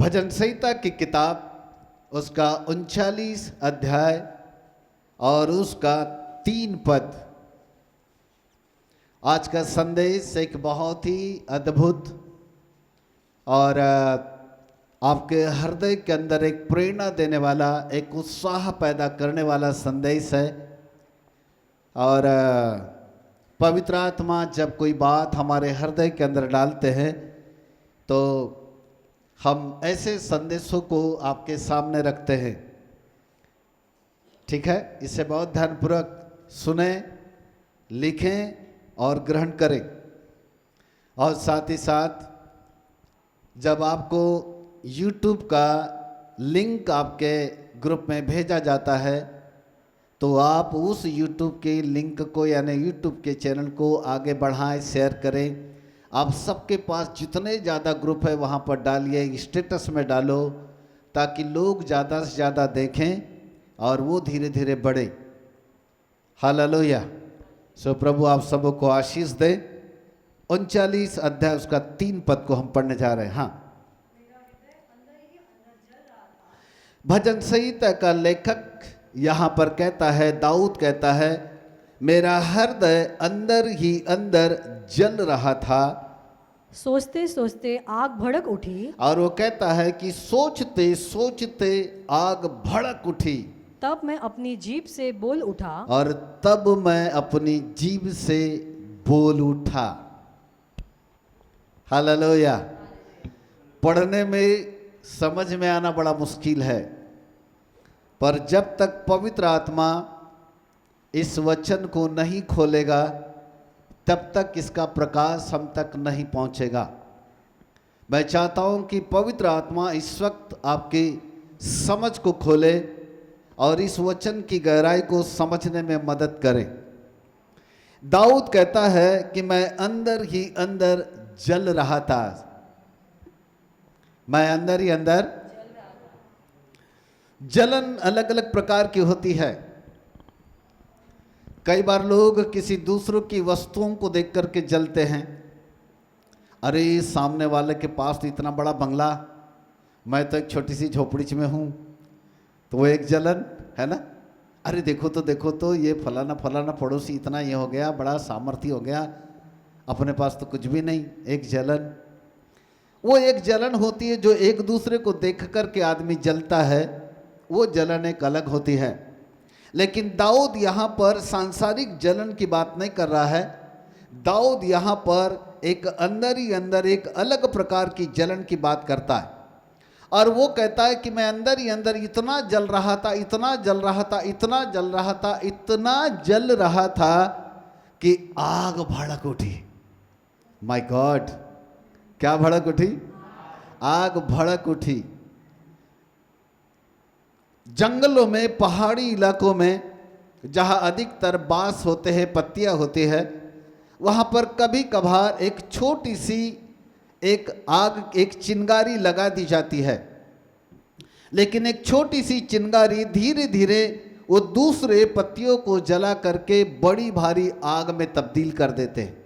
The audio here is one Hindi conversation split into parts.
भजन संहिता की किताब उसका 39 अध्याय और उसका 3 पद। आज का संदेश एक बहुत ही अद्भुत और आपके हृदय के अंदर एक प्रेरणा देने वाला, एक उत्साह पैदा करने वाला संदेश है। और पवित्र आत्मा जब कोई बात हमारे हृदय के अंदर डालते हैं तो हम ऐसे संदेशों को आपके सामने रखते हैं। ठीक है, इसे बहुत ध्यानपूर्वक सुने, लिखें और ग्रहण करें। और साथ ही साथ जब आपको YouTube का लिंक आपके ग्रुप में भेजा जाता है तो आप उस YouTube के लिंक को यानी YouTube के चैनल को आगे बढ़ाएं, शेयर करें। आप सबके पास जितने ज़्यादा ग्रुप है वहाँ पर डालिए, स्टेटस में डालो, ताकि लोग ज़्यादा से ज़्यादा देखें और वो धीरे धीरे बढ़े। हालेलुया। सो प्रभु आप सबों को आशीष दे। 39 अध्याय उसका 3 पद को हम पढ़ने जा रहे हैं। हाँ, भजन संहिता का लेखक यहाँ पर कहता है, दाऊद कहता है, मेरा हृदय अंदर ही अंदर जल रहा था। सोचते सोचते आग भड़क उठी। और वो कहता है कि सोचते सोचते आग भड़क उठी। तब मैं अपनी जीभ से बोल उठा। और तब मैं अपनी जीभ से बोल उठा। हालेलुया। पढ़ने में समझ में आना बड़ा मुश्किल है, पर जब तक पवित्र आत्मा इस वचन को नहीं खोलेगा तब तक इसका प्रकाश हम तक नहीं पहुंचेगा। मैं चाहता हूं कि पवित्र आत्मा इस वक्त आपकी समझ को खोले और इस वचन की गहराई को समझने में मदद करे। दाऊद कहता है कि मैं अंदर ही अंदर जल रहा था। मैं अंदर ही अंदर जलन अलग अलग प्रकार की होती है। कई बार लोग किसी दूसरों की वस्तुओं को देख करके जलते हैं। अरे सामने वाले के पास तो इतना बड़ा बंगला, मैं तो एक छोटी सी झोपड़ी में हूँ, तो वो एक जलन है ना। अरे देखो तो ये फलाना फलाना पड़ोसी इतना ये हो गया, बड़ा सामर्थ्य हो गया, अपने पास तो कुछ भी नहीं, एक जलन। वो एक जलन होती है जो एक दूसरे को देख करके आदमी जलता है, वो जलन एक अलग होती है। लेकिन दाऊद यहाँ पर सांसारिक जलन की बात नहीं कर रहा है। दाऊद यहाँ पर एक अंदर ही अंदर एक अलग प्रकार की जलन की बात करता है। और वो कहता है कि मैं अंदर ही अंदर इतना जल रहा था, इतना जल रहा था, इतना जल रहा था, इतना जल रहा था कि आग भड़क उठी। माय गॉड, क्या भड़क उठी? आग भड़क उठी। जंगलों में, पहाड़ी इलाकों में जहाँ अधिकतर बांस होते हैं, पत्तियाँ होती है, वहाँ पर कभी कभार एक छोटी सी एक आग, एक चिंगारी लगा दी जाती है। लेकिन एक छोटी सी चिंगारी धीरे धीरे वो दूसरे पत्तियों को जला करके बड़ी भारी आग में तब्दील कर देते हैं।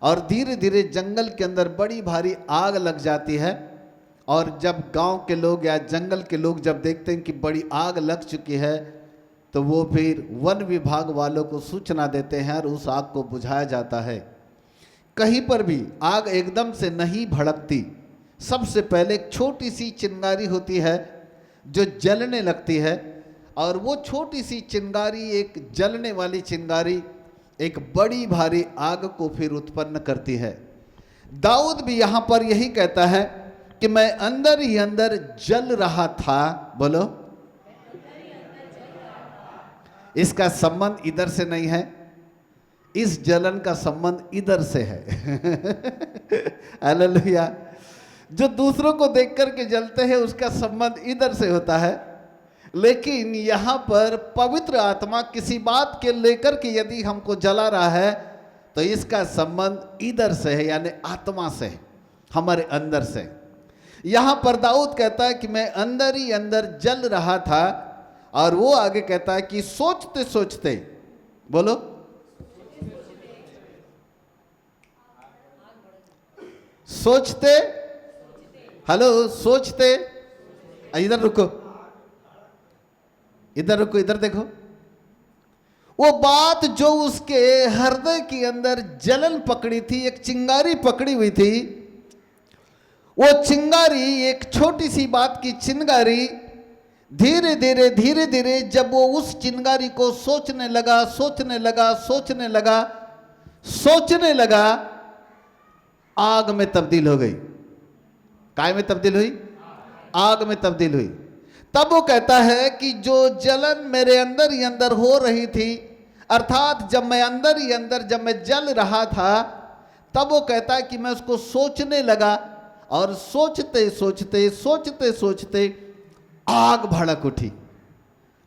और धीरे धीरे जंगल के अंदर बड़ी भारी आग लग जाती है। और जब गांव के लोग या जंगल के लोग जब देखते हैं कि बड़ी आग लग चुकी है तो वो फिर वन विभाग वालों को सूचना देते हैं और उस आग को बुझाया जाता है। कहीं पर भी आग एकदम से नहीं भड़कती। सबसे पहले एक छोटी सी चिंगारी होती है जो जलने लगती है, और वो छोटी सी चिंगारी, एक जलने वाली चिंगारी, एक बड़ी भारी आग को फिर उत्पन्न करती है। दाऊद भी यहाँ पर यही कहता है कि मैं अंदर ही अंदर जल रहा था। बोलो, इसका संबंध इधर से नहीं है, इस जलन का संबंध इधर से है। हालेलुया। जो दूसरों को देख करके जलते हैं उसका संबंध इधर से होता है। लेकिन यहाँ पर पवित्र आत्मा किसी बात के लेकर के यदि हमको जला रहा है तो इसका संबंध इधर से है, यानी आत्मा से, हमारे अंदर से। यहाँ पर दाऊद कहता है कि मैं अंदर ही अंदर जल रहा था। और वो आगे कहता है कि सोचते सोचते, बोलो, सोचते हेलो, सोचते, इधर रुको, इधर रुको, इधर देखो। वो बात जो उसके हृदय के अंदर जलन पकड़ी थी, एक चिंगारी पकड़ी हुई थी, वो चिंगारी, एक छोटी सी बात की चिंगारी, धीरे धीरे धीरे धीरे जब वो उस चिंगारी को सोचने लगा, सोचने लगा, सोचने लगा, सोचने लगा, आग में तब्दील हो गई। काय में तब्दील हुई? आग में तब्दील हुई। तब वो कहता है कि जो जलन मेरे अंदर ही अंदर हो रही थी, अर्थात जब मैं अंदर ही अंदर, जब मैं जल रहा था, तब वो कहता है कि मैं उसको सोचने लगा, और सोचते सोचते सोचते सोचते आग भड़क उठी।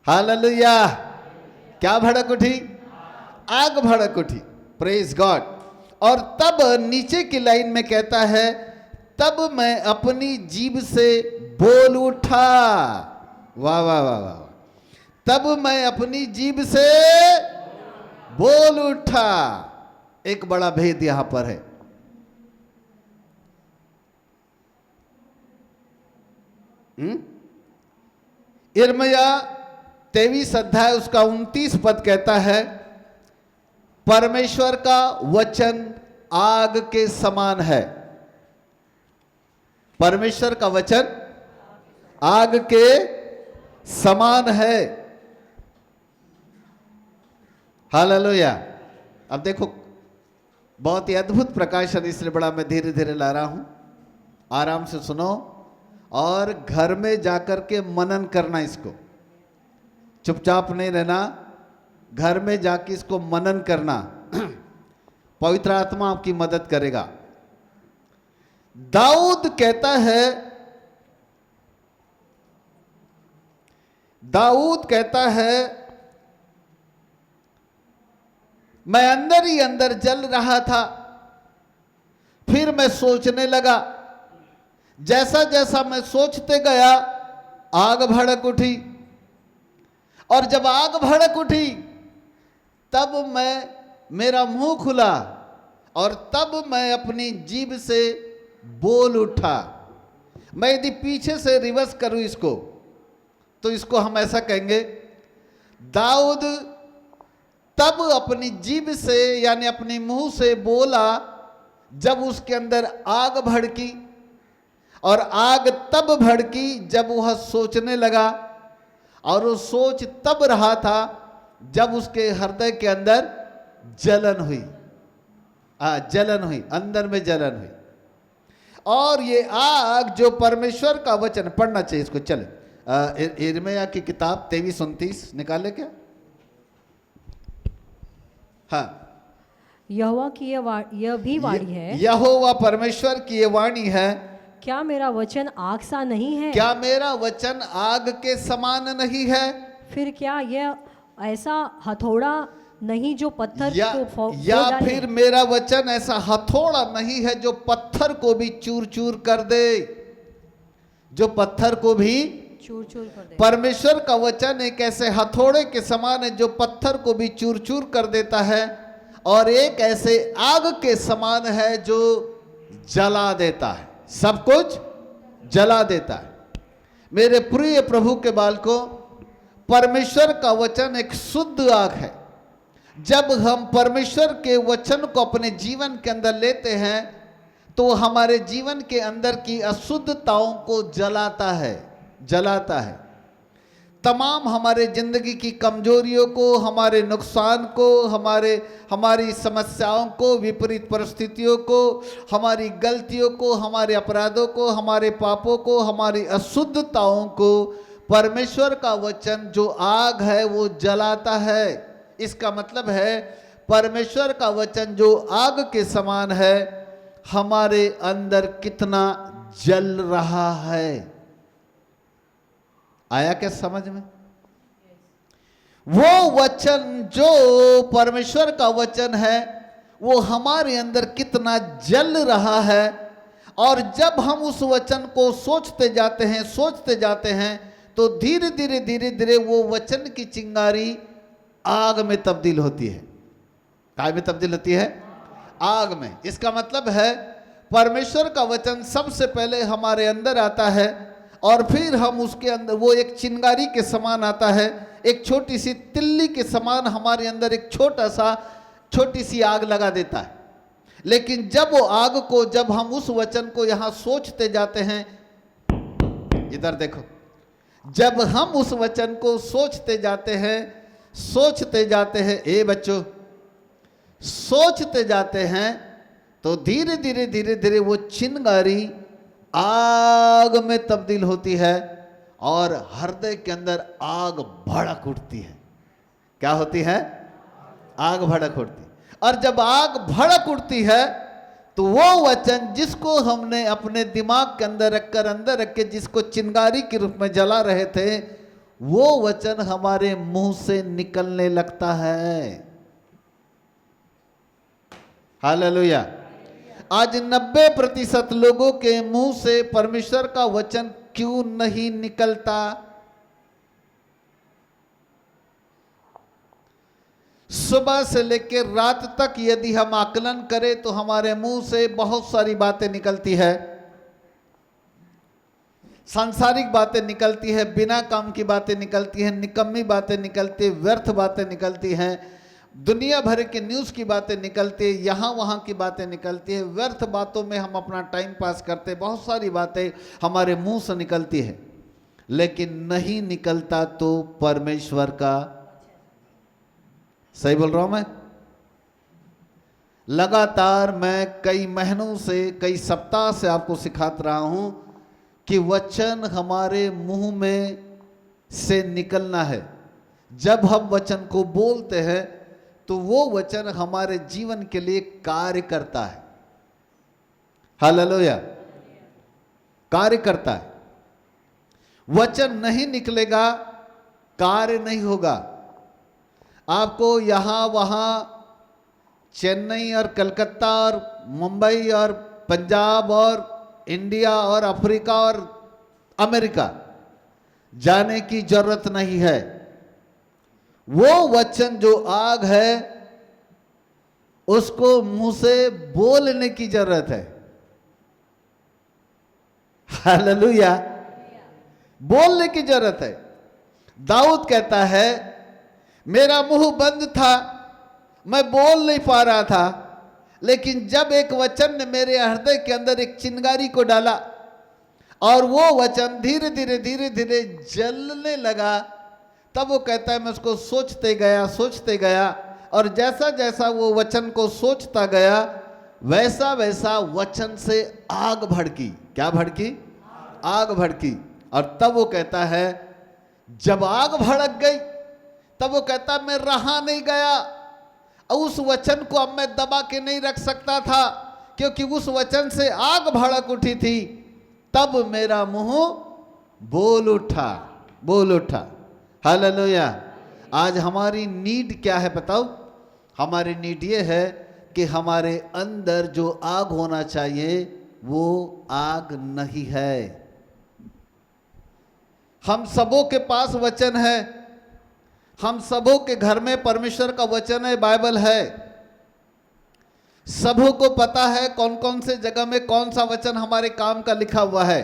हालेलुया! क्या भड़क उठी? आग भड़क उठी। Praise God. और तब नीचे की लाइन में कहता है, तब मैं अपनी जीभ से बोल उठा। वाह वाह वाह वाह! तब मैं अपनी जीभ से बोल उठा। एक बड़ा भेद यहां पर है। यिर्मयाह 23 अध्याय उसका 29 पद कहता है, परमेश्वर का वचन आग के समान है। परमेश्वर का वचन आग के समान है। हालेलुया! अब देखो, बहुत ही अद्भुत प्रकाशन, इसलिए बड़ा मैं धीरे धीरे ला रहा हूं। आराम से सुनो और घर में जाकर के मनन करना। इसको चुपचाप नहीं रहना, घर में जाके इसको मनन करना। पवित्र आत्मा आपकी मदद करेगा। दाऊद कहता है, दाऊद कहता है, मैं अंदर ही अंदर जल रहा था, फिर मैं सोचने लगा, जैसा जैसा मैं सोचते गया आग भड़क उठी, और जब आग भड़क उठी तब मेरा मुंह खुला, और तब मैं अपनी जीभ से बोल उठा। मैं यदि पीछे से रिवर्स करूं इसको, तो इसको हम ऐसा कहेंगे, दाऊद तब अपनी जीभ से, यानी अपनी मुंह से बोला जब उसके अंदर आग भड़की, और आग तब भड़की जब वह सोचने लगा, और वो सोच तब रहा था जब उसके हृदय के अंदर जलन हुई। जलन हुई, अंदर में जलन हुई। और ये आग जो परमेश्वर का वचन, पढ़ना चाहिए इसको। चले यिर्मयाह की किताब 23-29 निकाले क्या? हाँ, यहोवा की यह भी वाणी है, यहोवा परमेश्वर की ये वाणी है, क्या मेरा वचन आग सा नहीं है? क्या मेरा वचन आग के समान नहीं है? फिर क्या यह ऐसा हथौड़ा नहीं जो पत्थर को फोड़ या डाले? फिर मेरा वचन ऐसा हथौड़ा नहीं है जो पत्थर को भी चूर चूर कर दे, जो पत्थर को भी चूर चूर कर दे। परमेश्वर का वचन एक ऐसे हथौड़े के समान है जो पत्थर को भी चूर चूर कर देता है, और एक ऐसे आग के समान है जो जला देता है, सब कुछ जला देता है। मेरे प्रिय प्रभु के बालकों, परमेश्वर का वचन एक शुद्ध आग है। जब हम परमेश्वर के वचन को अपने जीवन के अंदर लेते हैं, तो हमारे जीवन के अंदर की अशुद्धताओं को जलाता है, जलाता है। तमाम हमारे जिंदगी की कमजोरियों को, हमारे नुकसान को, हमारी समस्याओं को, विपरीत परिस्थितियों को, हमारी गलतियों को, हमारे अपराधों को, हमारे पापों को, हमारी अशुद्धताओं को परमेश्वर का वचन जो आग है वो जलाता है। इसका मतलब है परमेश्वर का वचन जो आग के समान है, हमारे अंदर कितना जल रहा है। आया क्या समझ में? वो वचन जो परमेश्वर का वचन है वो हमारे अंदर कितना जल रहा है, और जब हम उस वचन को सोचते जाते हैं, सोचते जाते हैं, तो धीरे धीरे धीरे धीरे वो वचन की चिंगारी आग में तब्दील होती है। काय में तब्दील होती है? आग में। इसका मतलब है परमेश्वर का वचन सबसे पहले हमारे अंदर आता है और फिर हम उसके अंदर, वो एक चिंगारी के समान आता है, एक छोटी सी तिल्ली के समान हमारे अंदर एक छोटी सी आग लगा देता है। लेकिन जब वो आग को, जब हम उस वचन को यहाँ सोचते जाते हैं, इधर देखो, जब हम उस वचन को सोचते जाते हैं ए बच्चों, सोचते जाते हैं, तो धीरे धीरे वो चिंगारी आग में तब्दील होती है और हृदय के अंदर आग भड़क उठती है। क्या होती है? आग भड़क उठती है। और जब आग भड़क उठती है तो वो वचन जिसको हमने अपने दिमाग के अंदर रख के जिसको चिंगारी के रूप में जला रहे थे, वो वचन हमारे मुंह से निकलने लगता है। हालेलुया। आज 90% लोगों के मुंह से परमेश्वर का वचन क्यों नहीं निकलता? सुबह से लेकर रात तक यदि हम आकलन करें तो हमारे मुंह से बहुत सारी बातें निकलती है, सांसारिक बातें निकलती है, बिना काम की बातें निकलती हैं, निकम्मी बातें निकलती हैं, व्यर्थ बातें निकलती हैं, दुनिया भर के न्यूज़ की बातें निकलती है, यहाँ वहाँ की बातें निकलती है, व्यर्थ बातों में हम अपना टाइम पास करते, बहुत सारी बातें हमारे मुंह से निकलती है, लेकिन नहीं निकलता तो परमेश्वर का। सही बोल रहा हूं मैं? लगातार मैं कई महीनों से, कई सप्ताह से आपको सिखाता रहा हूं कि वचन हमारे मुंह में से निकलना है। जब हम वचन को बोलते हैं तो वो वचन हमारे जीवन के लिए कार्य करता है। हालेलुया। कार्य करता है। वचन नहीं निकलेगा, कार्य नहीं होगा। आपको यहाँ वहाँ चेन्नई और कलकत्ता और मुंबई और पंजाब और इंडिया और अफ्रीका और अमेरिका जाने की जरूरत नहीं है। वो वचन जो आग है उसको मुंह से बोलने की जरूरत है। हालेलुया। बोलने की जरूरत है। दाऊद कहता है मेरा मुंह बंद था, मैं बोल नहीं पा रहा था, लेकिन जब एक वचन ने मेरे हृदय के अंदर एक चिंगारी को डाला और वो वचन धीरे धीरे जलने लगा, तब वो कहता है मैं उसको सोचते गया और जैसा जैसा वो वचन को सोचता गया वैसा वैसा वचन से आग भड़की। क्या भड़की? आग भड़की। और तब वो कहता है जब आग भड़क गई तब वो कहता मैं रहा नहीं गया, उस वचन को अब मैं दबा के नहीं रख सकता था, क्योंकि उस वचन से आग भड़क उठी थी। तब मेरा मुंह बोल उठा। हालेलुया। आज हमारी नीड क्या है बताओ? हमारी नीड ये है कि हमारे अंदर जो आग होना चाहिए वो आग नहीं है। हम सबों के पास वचन है, हम सबों के घर में परमेश्वर का वचन है, बाइबल है। सबों को पता है कौन कौन से जगह में कौन सा वचन हमारे काम का लिखा हुआ है।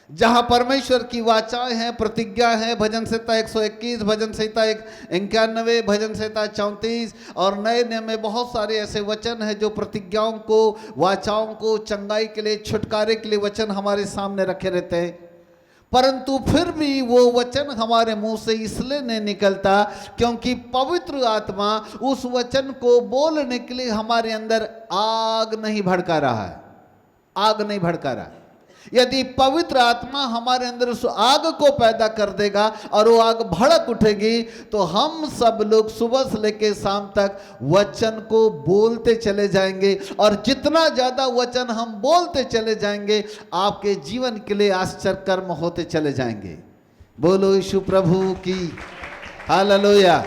जहां परमेश्वर की वाचाएं हैं, प्रतिज्ञा है, भजन संहिता 121, भजन संहिता 91, भजन संहिता 34 और नए नियम में बहुत सारे ऐसे वचन हैं जो प्रतिज्ञाओं को, वाचाओं को, चंगाई के लिए, छुटकारे के लिए वचन हमारे सामने रखे रहते हैं। परंतु फिर भी वो वचन हमारे मुंह से इसलिए नहीं निकलता क्योंकि पवित्र आत्मा उस वचन को बोलने के लिए हमारे अंदर आग नहीं भड़का रहा है। आग नहीं भड़का रहा है। यदि पवित्र आत्मा हमारे अंदर उस आग को पैदा कर देगा और वो आग भड़क उठेगी तो हम सब लोग सुबह से लेकर शाम तक वचन को बोलते चले जाएंगे, और जितना ज्यादा वचन हम बोलते चले जाएंगे आपके जीवन के लिए आश्चर्य कर्म होते चले जाएंगे। बोलो यीशु प्रभु की। हालेलुया।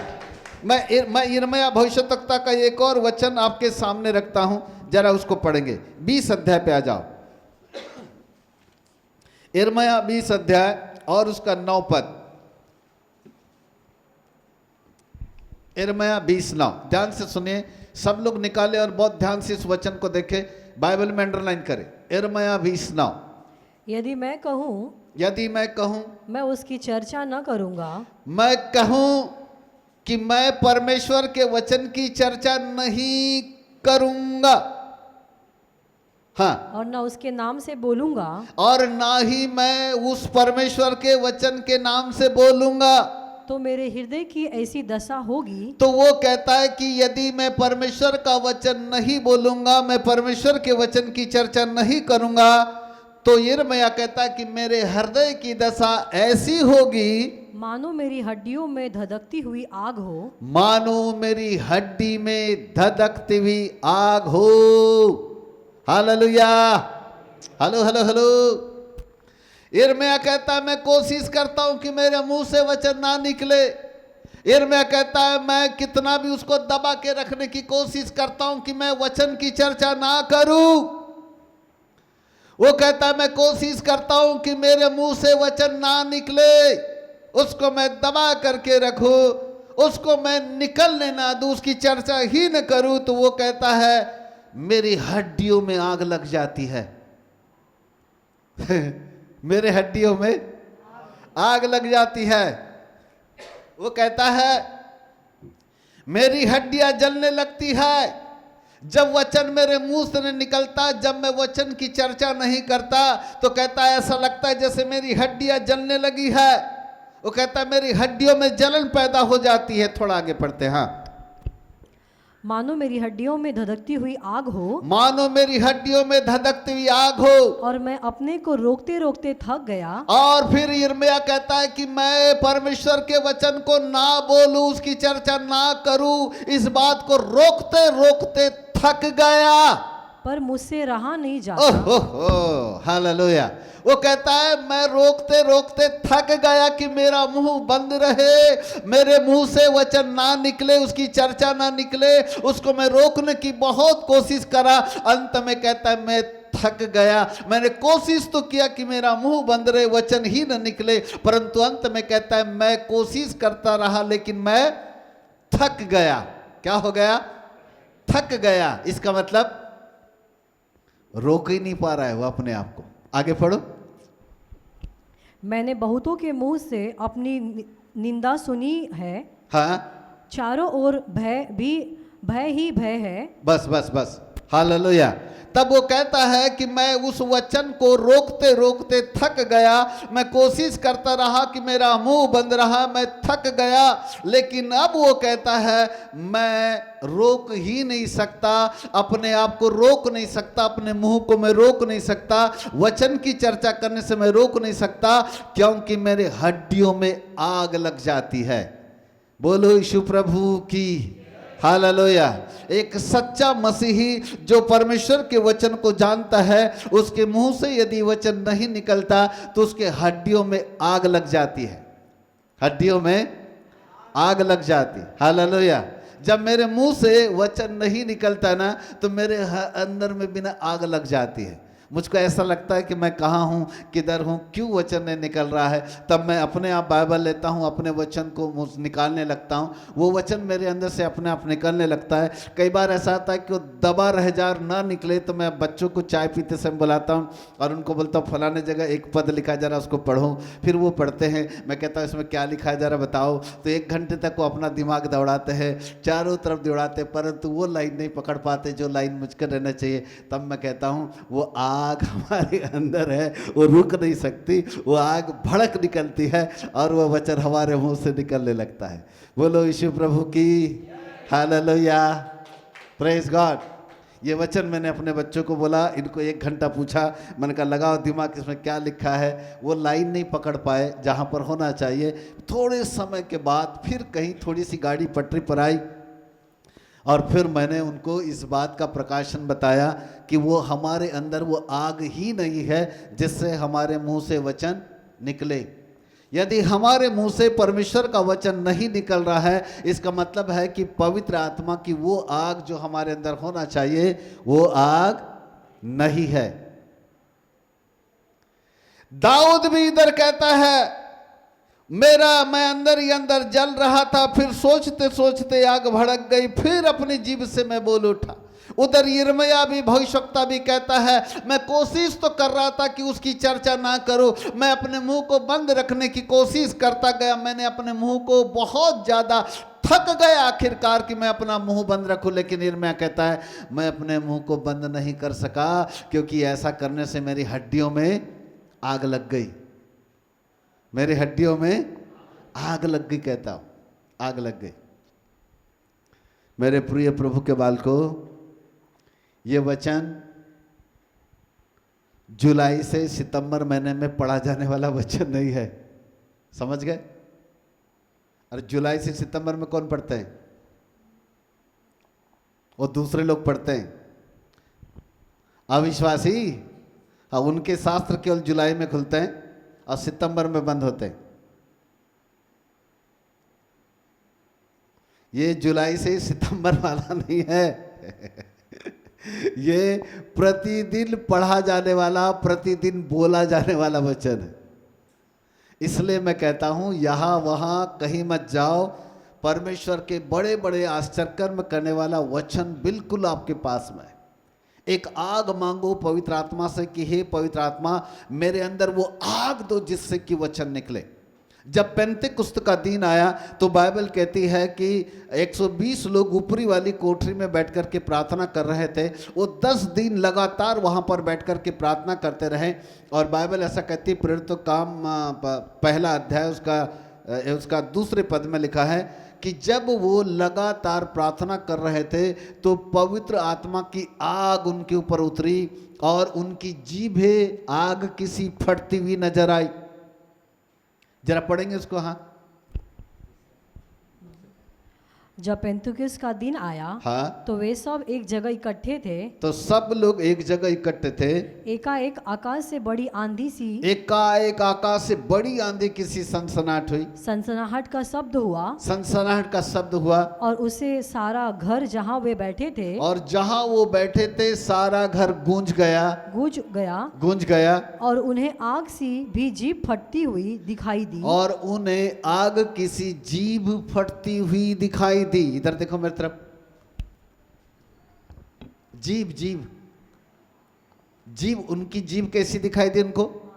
मैं यिर्मयाह भविष्यद्वक्ता का एक और वचन आपके सामने रखता हूं, जरा उसको पढ़ेंगे। 20 अध्याय पे आ जाओ। यिर्मयाह 20 अध्याय और उसका 9 पद। यिर्मयाह 20:9 ध्यान से सुनिए, सब लोग निकाले और बहुत ध्यान से इस वचन को देखें। बाइबल में अंडरलाइन करें, यिर्मयाह 20:9। यदि मैं कहूँ यदि मैं कहूं, मैं उसकी चर्चा न करूँगा, मैं कहूं कि मैं परमेश्वर के वचन की चर्चा नहीं करूंगा, हाँ, और न उसके नाम से बोलूँगा, और ना ही मैं उस परमेश्वर के वचन के नाम से बोलूंगा, तो मेरे हृदय की ऐसी दशा होगी। तो वो कहता है कि यदि मैं परमेश्वर का वचन नहीं बोलूंगा, मैं परमेश्वर के वचन की चर्चा नहीं करूंगा, तो यिर्मयाह कहता है कि मेरे हृदय की दशा ऐसी होगी मानो मेरी हड्डियों में धधकती हुई आग हो। मानो मेरी हड्डी में धधकती हुई आग हो। Hallelujah, hello hello hello. यिर्मयाह कहता है मैं कोशिश करता हूं कि मेरे मुंह से वचन ना निकले। यिर्मयाह कहता है मैं कितना भी उसको दबा के रखने की कोशिश करता हूं कि मैं वचन की चर्चा ना करूं। वो कहता है मैं कोशिश करता हूं कि मेरे मुंह से वचन ना निकले, उसको मैं दबा करके रखूं, उसको मैं निकलने ना दूं, उसकी चर्चा ही न करूं। तो वो कहता है मेरी हड्डियों में आग लग जाती है। मेरे हड्डियों में आग लग जाती है। वो कहता है मेरी हड्डियां जलने लगती है जब वचन मेरे मुंह से नहीं निकलता, जब मैं वचन की चर्चा नहीं करता। तो कहता है ऐसा लगता है जैसे मेरी हड्डियां जलने लगी है। वो कहता है मेरी हड्डियों में जलन पैदा हो जाती है। थोड़ा आगे पढ़ते हैं। हाँ, मानो मेरी हड्डियों में धधकती हुई आग हो, मानो मेरी हड्डियों में धधकती हुई आग हो, और मैं अपने को रोकते रोकते थक गया। और फिर यिर्मयाह कहता है कि मैं परमेश्वर के वचन को ना बोलूं, उसकी चर्चा ना करूं, इस बात को रोकते रोकते थक गया, पर मुझसे रहा नहीं जाता। ओहो, हालेलुया। वो कहता है मैं रोकते रोकते थक गया कि मेरा मुंह बंद रहे, मेरे मुंह से वचन ना निकले, उसकी चर्चा ना निकले। उसको मैं रोकने की बहुत कोशिश करा, अंत में कहता है मैं थक गया। मैंने कोशिश तो किया कि मेरा मुंह बंद रहे, वचन ही न निकले, परंतु अंत में कहता है मैं कोशिश करता रहा लेकिन मैं थक गया। क्या हो गया? थक गया। इसका मतलब रोक ही नहीं पा रहा है वो अपने आप को। आगे पढ़ो। मैंने बहुतों के मुंह से अपनी निंदा सुनी है। हाँ, चारों ओर भय ही भय है। बस बस बस, हालेलुया। तब वो कहता है कि मैं उस वचन को रोकते रोकते थक गया, मैं कोशिश करता रहा कि मेरा मुंह बंद रहा, मैं थक गया, लेकिन अब वो कहता है मैं रोक ही नहीं सकता, अपने आप को रोक नहीं सकता, अपने मुंह को मैं रोक नहीं सकता, वचन की चर्चा करने से मैं रोक नहीं सकता, क्योंकि मेरे हड्डियों में आग लग जाती है। बोलो यीशु प्रभु की हालेलुया। एक सच्चा मसीही जो परमेश्वर के वचन को जानता है, उसके मुंह से यदि वचन नहीं निकलता तो उसके हड्डियों में आग लग जाती है। हड्डियों में आग लग जाती। हालेलुया। जब मेरे मुंह से वचन नहीं निकलता ना तो मेरे अंदर में बिना आग लग जाती है। मुझको ऐसा लगता है कि मैं कहाँ हूँ, किधर हूँ, क्यों वचन नहीं निकल रहा है। तब मैं अपने आप बाइबल लेता हूँ, अपने वचन को निकालने लगता हूँ, वो वचन मेरे अंदर से अपने आप निकलने लगता है। कई बार ऐसा आता है कि वो दबा रह जा ना निकले तो मैं बच्चों को चाय पीते समय बुलाता हूँ और उनको बोलता हूँ फलाने जगह एक पद लिखा है, जरा उसको पढ़ो। फिर वो पढ़ते हैं, मैं कहता हूँ इसमें क्या लिखा है जरा बताओ। तो 1 घंटे तक वो अपना दिमाग दौड़ाते हैं, चारों तरफ दौड़ाते, परंतु वो लाइन नहीं पकड़ पाते जो लाइन मुझको रहना चाहिए। तब मैं कहता हूँ वो आग हमारे अंदर है, वो रुक नहीं सकती, वो आग भड़क निकलती है और वो वचन हमारे मुंह से निकलने लगता है। बोलो यीशु प्रभु की हालेलुया, प्रेज गॉड। ये वचन मैंने अपने बच्चों को बोला, इनको 1 घंटा पूछा, मैंने कहा लगाओ दिमाग इसमें क्या लिखा है। वो लाइन नहीं पकड़ पाए जहाँ पर होना चाहिए। थोड़े समय के बाद फिर कहीं थोड़ी सी गाड़ी पटरी पर आई और फिर मैंने उनको इस बात का प्रकाशन बताया कि वो हमारे अंदर वो आग ही नहीं है जिससे हमारे मुंह से वचन निकले। यदि हमारे मुंह से परमेश्वर का वचन नहीं निकल रहा है, इसका मतलब है कि पवित्र आत्मा की वो आग जो हमारे अंदर होना चाहिए वो आग नहीं है। दाऊद भी इधर कहता है मैं अंदर ही अंदर जल रहा था, फिर सोचते सोचते आग भड़क गई, फिर अपनी जीभ से मैं बोल उठा। उधर यिर्मयाह भी भविष्यवक्ता भी कहता है, मैं कोशिश तो कर रहा था कि उसकी चर्चा ना करूं, मैं अपने मुंह को बंद रखने की कोशिश करता गया, मैंने अपने मुंह को बहुत ज्यादा थक गया आखिरकार कि मैं अपना मुंह बंद रखूं। लेकिन यिर्मयाह कहता है, मैं अपने मुंह को बंद नहीं कर सका, क्योंकि ऐसा करने से मेरी हड्डियों में आग लग गई, मेरी हड्डियों में आग लग गई, कहता हूं आग लग गई। मेरे प्रिय प्रभु के बालकों, ये वचन जुलाई से सितंबर महीने में पढ़ा जाने वाला वचन नहीं है, समझ गए? और जुलाई से सितंबर में कौन पढ़ते हैं? वो दूसरे लोग पढ़ते हैं, अविश्वासी। हाँ, उनके शास्त्र केवल जुलाई में खुलते हैं और सितंबर में बंद होते हैं। ये जुलाई से सितंबर वाला नहीं है ये प्रतिदिन पढ़ा जाने वाला, प्रतिदिन बोला जाने वाला वचन है। इसलिए मैं कहता हूं, यहां वहां कहीं मत जाओ, परमेश्वर के बड़े बड़े आश्चर्य कर्म करने वाला वचन बिल्कुल आपके पास में है। एक आग मांगो पवित्र आत्मा से कि हे पवित्र आत्मा, मेरे अंदर वो आग दो जिससे कि वचन निकले। जब पेंतेकुस्त का दिन आया तो बाइबल कहती है कि 120 लोग ऊपरी वाली कोठरी में बैठकर के प्रार्थना कर रहे थे। वो 10 दिन लगातार वहाँ पर बैठकर के प्रार्थना करते रहे। और बाइबल ऐसा कहती है, प्रेरितों काम पहला अध्याय उसका दूसरे पद में लिखा है कि जब वो लगातार प्रार्थना कर रहे थे तो पवित्र आत्मा की आग उनके ऊपर उतरी और उनकी जीभें आग किसी फटती हुई नजर आई। जरा पढ़ेंगे उसको। हाँ, जब पेंतुकुस्त का दिन आया, हाँ, तो वे सब एक जगह इकट्ठे थे। तो सब लोग एक जगह इकट्ठे थे। एकाएक आकाश से बड़ी आंधी सी, एकाएक आकाश से बड़ी आंधी किसी सनसनाहट हुई, सनसनाहट का शब्द हुआ, सनसनाहट का शब्द हुआ, और उसे सारा घर जहाँ वे बैठे थे, और जहां वो बैठे थे सारा घर गूंज गया, और उन्हें आग सी भी जीभ फटती हुई दिखाई दी। और उन्हें आग किसी जीभ फटती हुई दिखाई दी। इधर देखो मेरी तरफ, जीभ उनकी जीभ कैसी दिखाई दी उनको?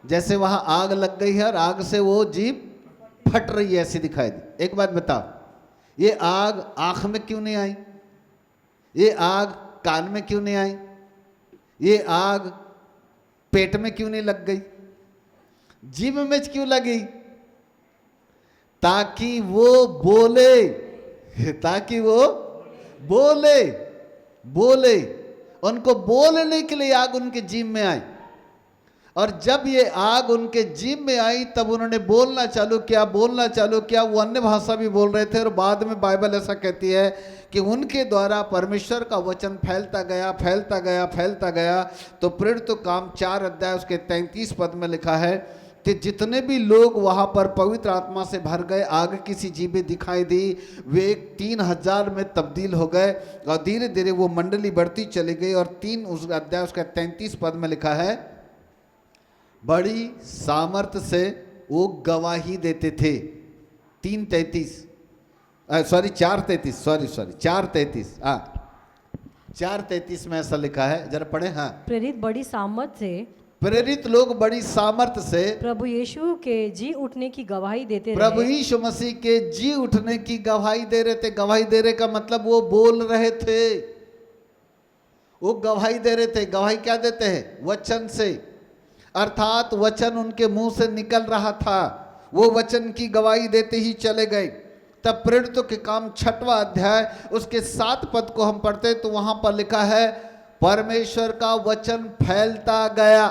जैसे वहां आग लग गई है और आग से वो जीभ फट रही है, ऐसी दिखाई दी। एक बात बताओ, ये आग आंख में क्यों नहीं आई? ये आग कान में क्यों नहीं आई? ये आग पेट में क्यों नहीं लग गई? जीभ में क्यों लगी? ताकि वो बोले, उनको बोलने के लिए आग उनके जीभ में आई। और जब ये आग उनके जीभ में आई तब उन्होंने बोलना चालू किया। वो अन्य भाषा भी बोल रहे थे। और बाद में बाइबल ऐसा कहती है कि उनके द्वारा परमेश्वर का वचन फैलता गया। तो प्रेरितों काम 4 अध्याय उसके 33 पद में लिखा है कि जितने भी लोग वहाँ पर पवित्र आत्मा से भर गए, आग किसी जीभें दिखाई दी, वे 3000 में तब्दील हो गए। और धीरे धीरे वो मंडली बढ़ती चली गई। और 3 उस अध्याय उसका 33 पद में लिखा है, बड़ी सामर्थ से वो गवाही देते थे। 4:33 में ऐसा लिखा है, जरा पढ़े। हाँ, प्रेरित बड़ी सामर्थ से, प्रेरित लोग बड़ी सामर्थ से प्रभु यीशु के जी उठने की गवाही देते रहे। प्रभु यीशु मसीह के जी उठने की गवाही दे रहे थे। गवाही दे रहे का मतलब वो बोल रहे थे, वो गवाही दे रहे थे। गवाही क्या देते हैं? वचन से, अर्थात वचन उनके मुंह से निकल रहा था, वो वचन की गवाही देते ही चले गए। तब प्रेरितों के काम 6वां अध्याय उसके 7 पद को हम पढ़ते तो वहां पर लिखा है, परमेश्वर का वचन फैलता गया।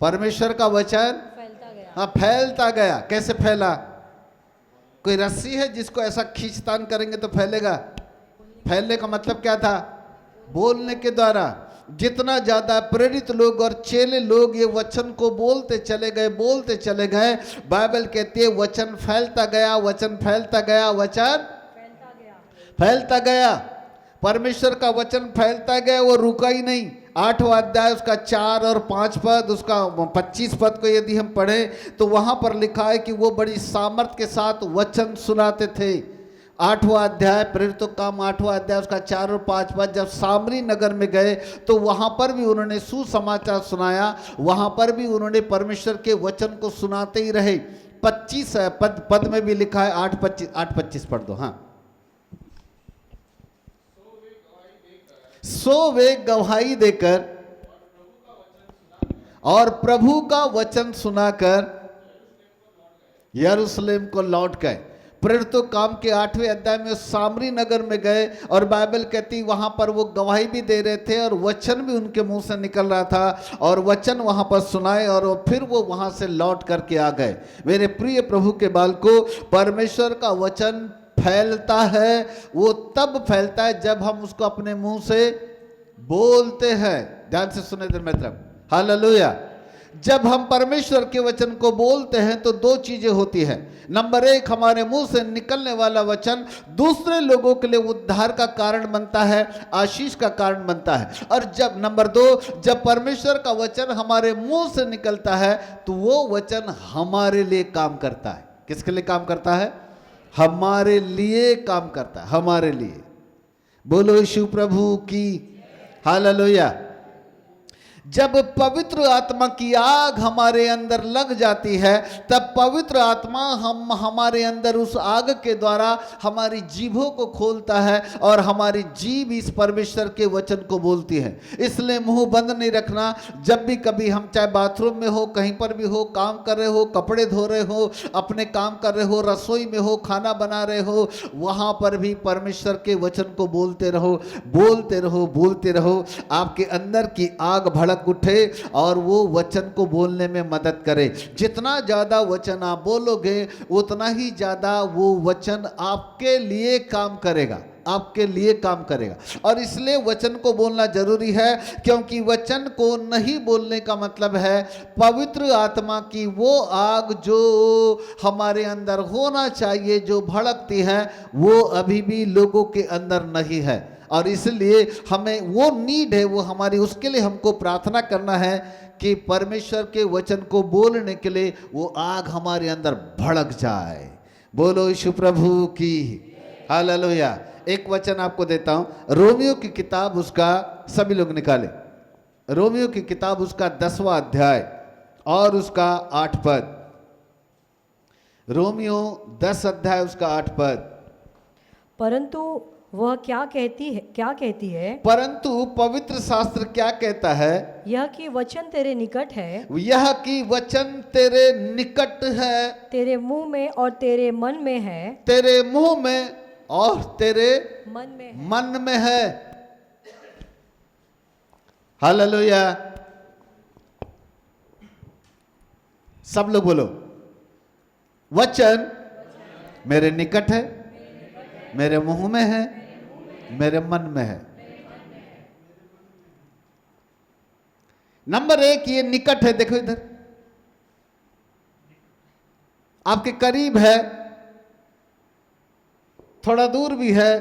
परमेश्वर का वचन फैलता गया। कैसे फैला? कोई रस्सी है जिसको ऐसा खींचतान करेंगे तो फैलेगा? फैलने का मतलब क्या था? बोलने के द्वारा। जितना ज्यादा प्रेरित लोग और चेले लोग ये वचन को बोलते चले गए, बाइबल कहती है वचन फैलता गया। परमेश्वर का वचन फैलता गया, वो रुका ही नहीं। 8वां अध्याय उसका 4 और 5 पद, उसका 25 पद को यदि हम पढ़ें तो वहां पर लिखा है कि वो बड़ी सामर्थ के साथ वचन सुनाते थे। 8वां अध्याय, प्रेरितों का काम 8वां अध्याय उसका 4 और 5 पद, जब सामरी नगर में गए तो वहां पर भी उन्होंने सुसमाचार सुनाया, वहां पर भी उन्होंने परमेश्वर के वचन को सुनाते ही रहे। 25 पद में भी लिखा है, 8:25 पढ़ दो। हाँ, सो वे गवाही देकर और प्रभु का वचन सुनाकर यरूशलेम को लौट गए। प्रेरितों काम के 8वें अध्याय में सामरी नगर में गए और बाइबल कहती वहां पर वो गवाही भी दे रहे थे और वचन भी उनके मुंह से निकल रहा था और वचन वहां पर सुनाए और फिर वो वहां से लौट करके आ गए। मेरे प्रिय प्रभु के बालकों, परमेश्वर का वचन फैलता है, वो तब फैलता है जब हम उसको अपने मुंह से बोलते हैं। ध्यान से सुने इधर मेरी तरफ, हालेलुया। जब हम परमेश्वर के वचन को बोलते हैं तो दो चीजें होती हैं। नंबर 1, हमारे मुंह से निकलने वाला वचन दूसरे लोगों के लिए उद्धार का कारण बनता है, आशीष का कारण बनता है। और जब नंबर 2, जब परमेश्वर का वचन हमारे मुंह से निकलता है तो वो वचन हमारे लिए काम करता है। किसके लिए काम करता है? हमारे लिए काम करता है, हमारे लिए। बोलो यीशु प्रभु की हालेलुया। जब पवित्र आत्मा की आग हमारे अंदर लग जाती है तब पवित्र आत्मा हमारे अंदर उस आग के द्वारा हमारी जीभों को खोलता है और हमारी जीभ इस परमेश्वर के वचन को बोलती है। इसलिए मुंह बंद नहीं रखना। जब भी कभी हम, चाहे बाथरूम में हो, कहीं पर भी हो, काम कर रहे हो, कपड़े धो रहे हो, अपने काम कर रहे हो, रसोई में हो, खाना बना रहे हो, वहां पर भी परमेश्वर के वचन को बोलते रहो, बोलते रहो, बोलते रहो। आपके अंदर की आग भड़क उठे और वो वचन को बोलने में मदद करे। जितना ज्यादा वचन आप बोलोगे उतना ही ज्यादा वो वचन आपके लिए काम करेगा, आपके लिए काम करेगा। और इसलिए वचन को बोलना जरूरी है, क्योंकि वचन को नहीं बोलने का मतलब है पवित्र आत्मा की वो आग जो हमारे अंदर होना चाहिए, जो भड़कती है, वो अभी भी लोगों के अंदर नहीं है। और इसलिए हमें वो नीड है, वो हमारी, उसके लिए हमको प्रार्थना करना है कि परमेश्वर के वचन को बोलने के लिए वो आग हमारे अंदर भड़क जाए। बोलो यीशु प्रभु की हालेलुया। एक वचन आपको देता हूं, रोमियो की किताब, उसका सभी लोग निकाले, रोमियो की किताब उसका 10वां अध्याय और उसका 8 पद। रोमियो 10 अध्याय उसका 8 पद। परंतु वह क्या कहती है? परंतु पवित्र शास्त्र क्या कहता है? यह कि वचन तेरे निकट है, यह कि वचन तेरे निकट है, तेरे मुंह में और तेरे मन में है, तेरे मुंह में और तेरे मन में है। हालेलुया। सब लोग बोलो, वचन मेरे निकट है, मेरे मुंह में है, मेरे मन में है। नंबर 1, ये निकट है। देखो इधर, आपके करीब है, थोड़ा दूर भी है,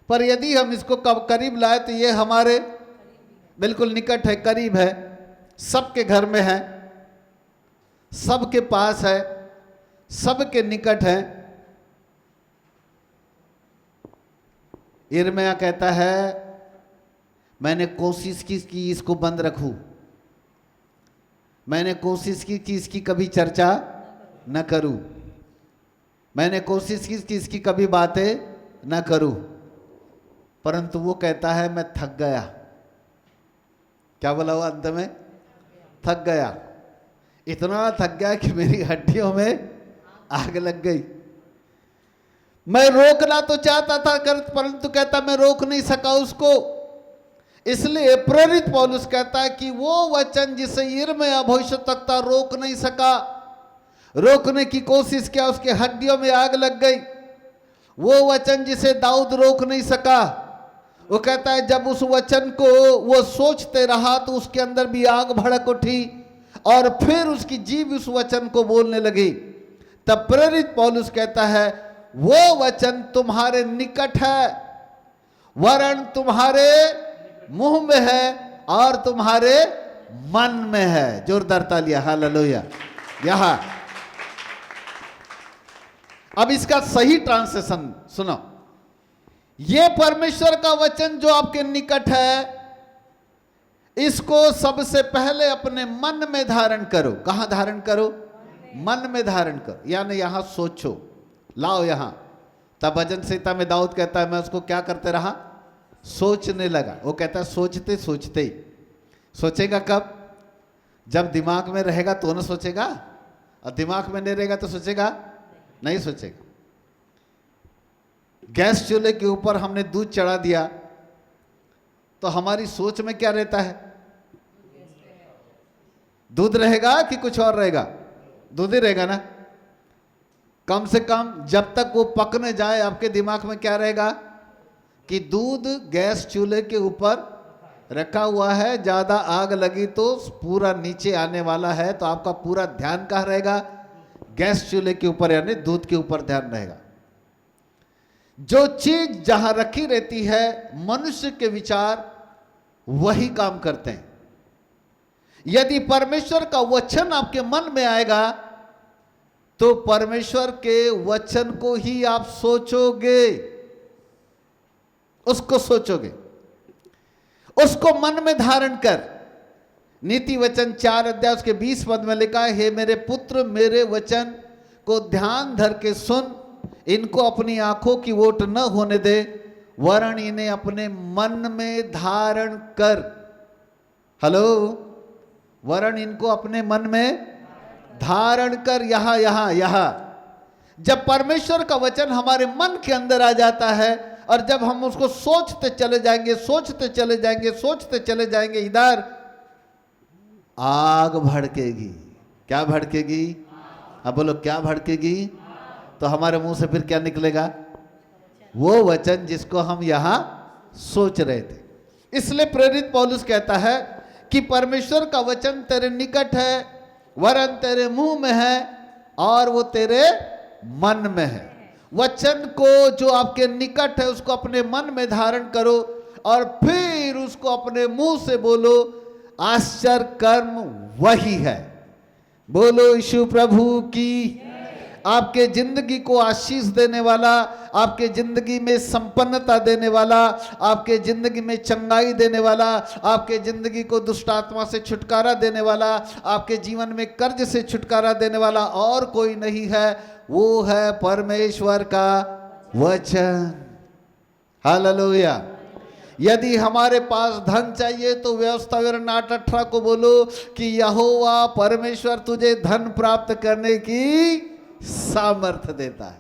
पर यदि हम इसको करीब लाए तो ये हमारे बिल्कुल निकट है, करीब है, सबके घर में है, सबके पास है, सबके निकट है। यिर्मयाह कहता है, मैंने कोशिश की कि इसको बंद रखूं, मैंने कोशिश की कि इसकी कभी चर्चा न करूं, मैंने कोशिश की कि इसकी कभी बातें न करूं, परंतु वो कहता है मैं थक गया। क्या बोला वो अंत में? थक गया, इतना थक गया कि मेरी हड्डियों में आग लग गई। मैं रोकना तो चाहता था परंतु कहता मैं रोक नहीं सका उसको। इसलिए प्रेरित पौलुस कहता है कि वो वचन जिसे यिर्मयाह भविष्यद्वक्ता रोक नहीं सका, रोकने की कोशिश किया, उसके हड्डियों में आग लग गई। वो वचन जिसे दाऊद रोक नहीं सका, वो कहता है जब उस वचन को वो सोचते रहा तो उसके अंदर भी आग भड़क उठी और फिर उसकी जीभ उस वचन को बोलने लगी। तब प्रेरित पौलुस कहता है वो वचन तुम्हारे निकट है, वरन तुम्हारे मुंह में है और तुम्हारे मन में है। जोरदार तालियां, हालेलुया। यहां अब इसका सही ट्रांसलेशन सुनो। ये परमेश्वर का वचन जो आपके निकट है, इसको सबसे पहले अपने मन में धारण करो। कहां धारण करो? मन में धारण करो, यानी यहां सोचो, लाओ यहां। तब भजन संहिता में दाऊद कहता है, मैं उसको क्या करते रहा? सोचने लगा। वो कहता है सोचते सोचते ही। सोचेगा कब? जब दिमाग में रहेगा तो ना सोचेगा, और दिमाग में नहीं रहेगा तो सोचेगा नहीं सोचेगा। गैस चूल्हे के ऊपर हमने दूध चढ़ा दिया तो हमारी सोच में क्या रहता है? दूध रहेगा कि कुछ और रहेगा? दूध ही रहेगा ना। कम से कम जब तक वो पकने जाए आपके दिमाग में क्या रहेगा कि दूध गैस चूल्हे के ऊपर रखा हुआ है, ज्यादा आग लगी तो पूरा नीचे आने वाला है, तो आपका पूरा ध्यान कहाँ रहेगा? गैस चूल्हे के ऊपर, यानी दूध के ऊपर ध्यान रहेगा। जो चीज जहां रखी रहती है, मनुष्य के विचार वही काम करते हैं। यदि परमेश्वर का वचन आपके मन में आएगा तो परमेश्वर के वचन को ही आप सोचोगे, उसको सोचोगे, उसको मन में धारण कर। नीति वचन 4 अध्याय उसके 20 पद में लिखा है, हे मेरे पुत्र, मेरे वचन को ध्यान धर के सुन, इनको अपनी आंखों की ओट न होने दे, वरन इन्हें अपने मन में धारण कर। हेलो, वरन इनको अपने मन में धारण कर। यहां जब परमेश्वर का वचन हमारे मन के अंदर आ जाता है, और जब हम उसको सोचते चले जाएंगे, सोचते चले जाएंगे, सोचते चले जाएंगे, इधर आग भड़केगी। क्या भड़केगी? अब बोलो क्या भड़केगी? तो हमारे मुंह से फिर क्या निकलेगा? वो वचन जिसको हम यहां सोच रहे थे। इसलिए प्रेरित पौलुस कहता है कि परमेश्वर का वचन तेरे निकट है, वरन तेरे मुंह में है, और वो तेरे मन में है। वचन को जो आपके निकट है उसको अपने मन में धारण करो, और फिर उसको अपने मुंह से बोलो। आश्चर्य कर्म वही है। बोलो यीशु प्रभु की। आपके जिंदगी को आशीष देने वाला, आपके जिंदगी में संपन्नता देने वाला, आपके जिंदगी में चंगाई देने वाला, आपके जिंदगी को दुष्ट आत्मा से छुटकारा देने वाला, आपके जीवन में कर्ज से छुटकारा देने वाला और कोई नहीं है, वो है परमेश्वर का वचन। हालेलुया। यदि हमारे पास धन चाहिए तो व्यवस्था विवरण 8:18 को बोलो कि यहोवा परमेश्वर तुझे धन प्राप्त करने की सामर्थ्य देता है।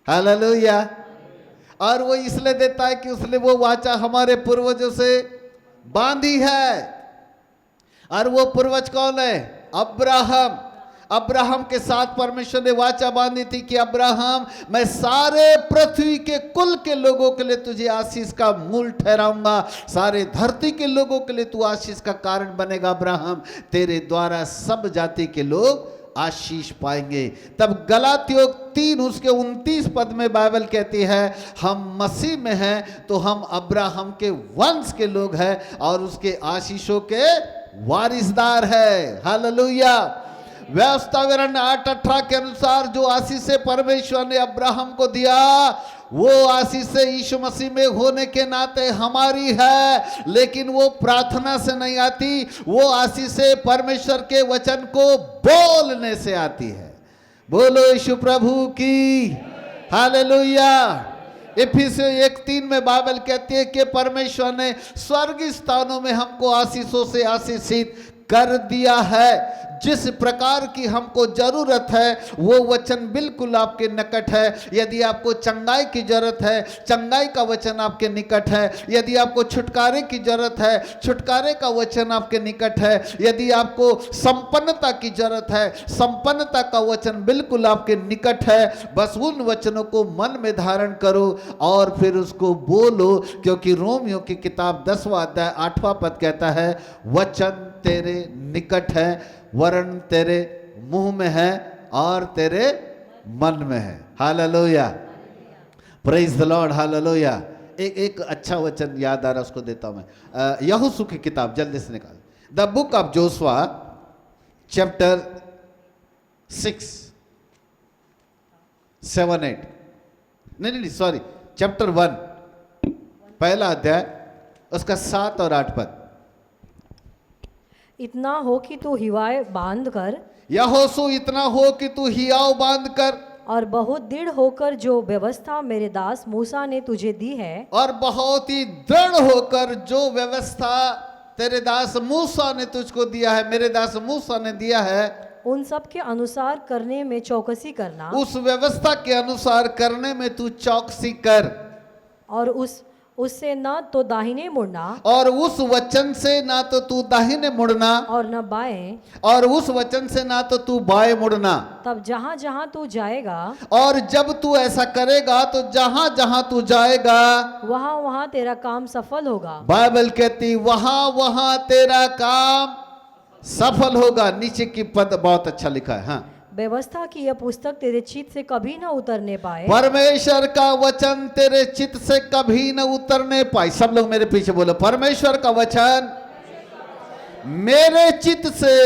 हालेलुया। और वो इसलिए देता है कि उसने वो वाचा हमारे पूर्वजों से बांधी है। और वो पूर्वज कौन है? अब्राहम। अब्राहम के साथ परमेश्वर ने वाचा बांधी थी कि अब्राहम, मैं सारे पृथ्वी के कुल के लोगों के लिए तुझे आशीष का मूल ठहराऊंगा, सारे धरती के लोगों के लिए तू आशीष का कारण बनेगा। अब्राहम, तेरे द्वारा सब जाति के लोग आशीष पाएंगे। तब गलातियों 3 उसके 29 पद में बाइबल कहती है, हम मसीह में हैं तो हम अब्राहम के वंश के लोग हैं और उसके आशीषों के वारिसदार है। हालेलुया। व्यवस्था विवरण 8:18 के अनुसार जो आशीष परमेश्वर ने अब्राहम को दिया, वो आशीष यीशु मसीह में होने के नाते हमारी है, लेकिन वो प्रार्थना से नहीं आती, वो आशीष परमेश्वर के वचन को बोलने से आती है। बोलो यीशु प्रभु की। हालेलुया। इफिसियों 1:3 में बाइबल कहती है कि परमेश्वर ने स्वर्गीय स्थानों में हमको आशीषों से आशीषित कर दिया है। जिस प्रकार की हमको जरूरत है वो वचन बिल्कुल आपके निकट है। यदि आपको चंगाई की जरूरत है, चंगाई का वचन आपके निकट है। यदि आपको छुटकारे की जरूरत है, छुटकारे का वचन आपके निकट है। यदि आपको संपन्नता की जरूरत है, संपन्नता का वचन बिल्कुल आपके निकट है। बस उन वचनों को मन में धारण करो और फिर उसको बोलो, क्योंकि रोमियो की किताब 10वां अध्याय 8वां पद कहता है, वचन तेरे निकट है, वरन तेरे मुंह में है और तेरे मन में है। Hallelujah. Praise the Lord. Hallelujah. एक अच्छा वचन याद आ रहा, उसको देता हूं मैं। यहोशू की किताब जल्दी से निकाल, the book of Joshua chapter 6। 7-8, नहीं सॉरी, चैप्टर 1 पहला अध्याय उसका 7 और 8 पद। इतना हो कि तू हिवाए बांध कर यहोशू इतना हो कि तू हियाव बांध कर और बहुत दृढ़ होकर जो व्यवस्था मेरे दास मूसा ने तुझे दी है, और बहुत ही दृढ़ होकर जो व्यवस्था तेरे दास मूसा ने तुझको दिया है, मेरे दास मूसा ने दिया है, उन सब के अनुसार करने में चौकसी करना। उस व्यवस्था के अनुसार करने में तू चौकसी कर। और उससे न तो दाहिने मुड़ना और उस वचन से ना तो तू दाहिने मुड़ना, और न बाएं, और उस वचन से ना तो तू बाएं मुड़ना। तब जहाँ जहाँ तू जाएगा, और जब तू ऐसा करेगा तो जहां जहां तू जाएगा वहाँ वहाँ तेरा काम सफल होगा। बाइबल कहती वहां वहां तेरा काम सफल होगा। नीचे की पद बहुत अच्छा लिखा है। हाँ, व्यवस्था की यह पुस्तक तेरे चित्त से कभी न उतरने पाए। परमेश्वर का वचन तेरे चित्त से कभी न उतरने पाए। सब लोग मेरे पीछे बोलो, परमेश्वर का वचन मेरे चित्त से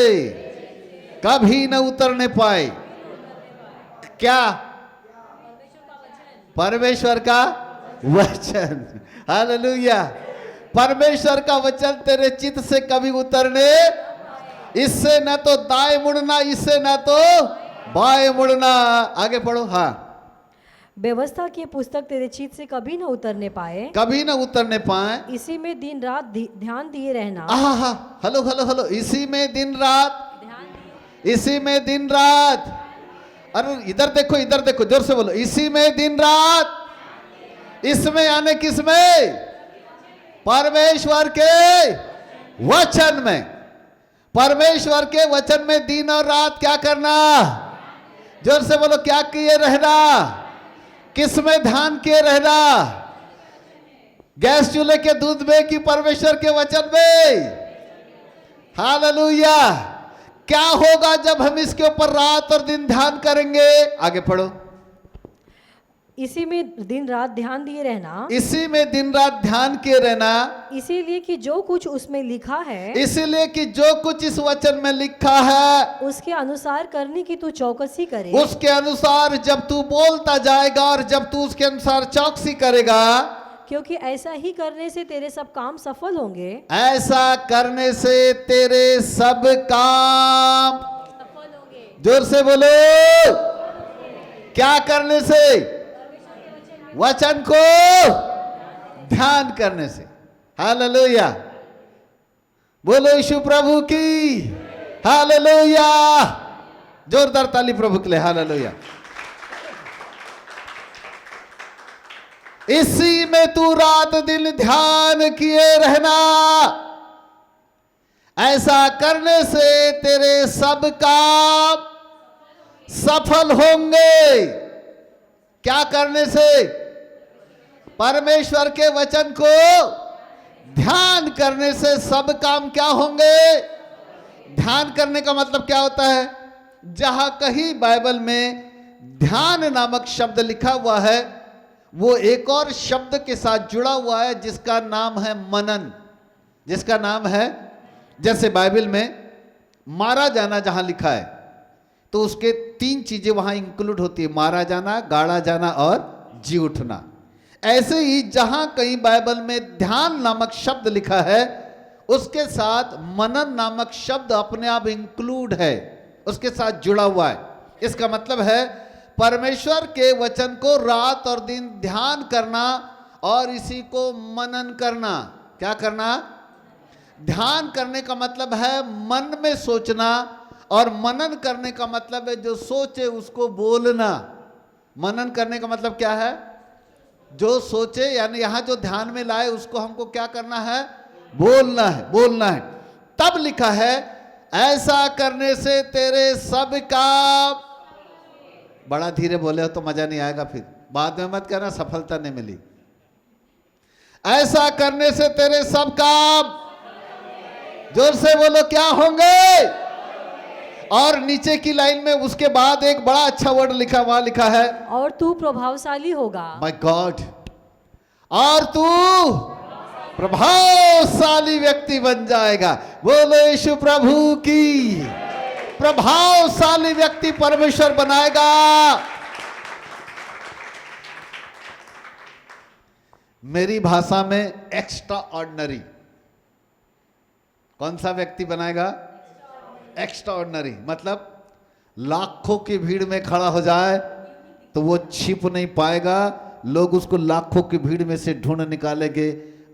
कभी न उतरने पाए। क्या? परमेश्वर का वचन। हालेलुया। परमेश्वर का वचन तेरे चित्त से कभी उतरने, इससे न तो दाएं मुड़ना, इससे न तो बाएं मुड़ना। आगे पढ़ो। हाँ, व्यवस्था की पुस्तक तेरे चित्त से कभी न उतरने पाए, कभी न उतरने पाए। इसी में दिन रात ध्यान दिए रहना। आहा, हेलो हेलो हेलो, इसी में दिन रात, इसी में दिन रात। अरे इधर देखो, इधर देखो, जोर से बोलो, इसी में दिन रात। इसमें यानी किसमें? परमेश्वर के वचन में। परमेश्वर के वचन में दिन और रात क्या करना? जोर से बोलो, क्या किए रहना? किसमें ध्यान किए रहना? गैस चूल्हे के दूध में कि परमेश्वर के वचन में? हालेलुया। क्या होगा जब हम इसके ऊपर रात और दिन ध्यान करेंगे? आगे पढ़ो। इसी में दिन रात ध्यान दिए रहना। इसी में दिन रात ध्यान किए रहना। इसीलिए कि जो कुछ उसमें लिखा है, इसीलिए कि जो कुछ इस वचन में लिखा है उसके अनुसार करने की तू चौकसी करे। उसके अनुसार जब तू बोलता जाएगा और जब तू उसके अनुसार चौकसी करेगा, क्योंकि ऐसा ही करने से तेरे सब काम सफल होंगे। ऐसा करने से तेरे सब काम सफल होंगे। जोर से बोलो, क्या करने से? वचन को ध्यान करने से। हालेलुया। बोलो यीशु प्रभु की हालेलुया। जोरदार ताली प्रभु के लिए। हालेलुया। इसी में तू रात दिन ध्यान किए रहना। ऐसा करने से तेरे सब काम सफल होंगे। क्या करने से? परमेश्वर के वचन को ध्यान करने से सब काम क्या होंगे? ध्यान करने का मतलब क्या होता है? जहां कहीं बाइबल में ध्यान नामक शब्द लिखा हुआ है, वो एक और शब्द के साथ जुड़ा हुआ है जिसका नाम है मनन। जिसका नाम है, जैसे बाइबल में मारा जाना जहां लिखा है तो उसके 3 चीजें वहां इंक्लूड होती है, मारा जाना, गाड़ा जाना और जी उठना। ऐसे ही जहां कहीं बाइबल में ध्यान नामक शब्द लिखा है उसके साथ मनन नामक शब्द अपने आप इंक्लूड है, उसके साथ जुड़ा हुआ है। इसका मतलब है परमेश्वर के वचन को रात और दिन ध्यान करना और इसी को मनन करना। क्या करना? ध्यान करने का मतलब है मन में सोचना, और मनन करने का मतलब है जो सोचे उसको बोलना। मनन करने का मतलब क्या है? जो सोचे, यानी यहां जो ध्यान में लाए उसको हमको क्या करना है? बोलना है, बोलना है। तब लिखा है ऐसा करने से तेरे सब काम। बड़ा धीरे बोले हो तो मजा नहीं आएगा, फिर बाद में मत कहना सफलता नहीं मिली। ऐसा करने से तेरे सब काम, जोर से बोलो, क्या होंगे? और नीचे की लाइन में उसके बाद एक बड़ा अच्छा वर्ड लिखा, वहां लिखा है और तू प्रभावशाली होगा। माय गॉड, और तू प्रभावशाली व्यक्ति बन जाएगा। बोलो यीशु प्रभु की। प्रभावशाली व्यक्ति परमेश्वर बनाएगा। मेरी भाषा में एक्स्ट्रा ऑर्डिनरी। कौन सा व्यक्ति बनाएगा? Extra ordinary. मतलब लाखों की भीड़ में खड़ा हो जाए तो वो छिप नहीं पाएगा, लोग उसको लाखों की भीड़ में से ढूंढ निकालेंगे,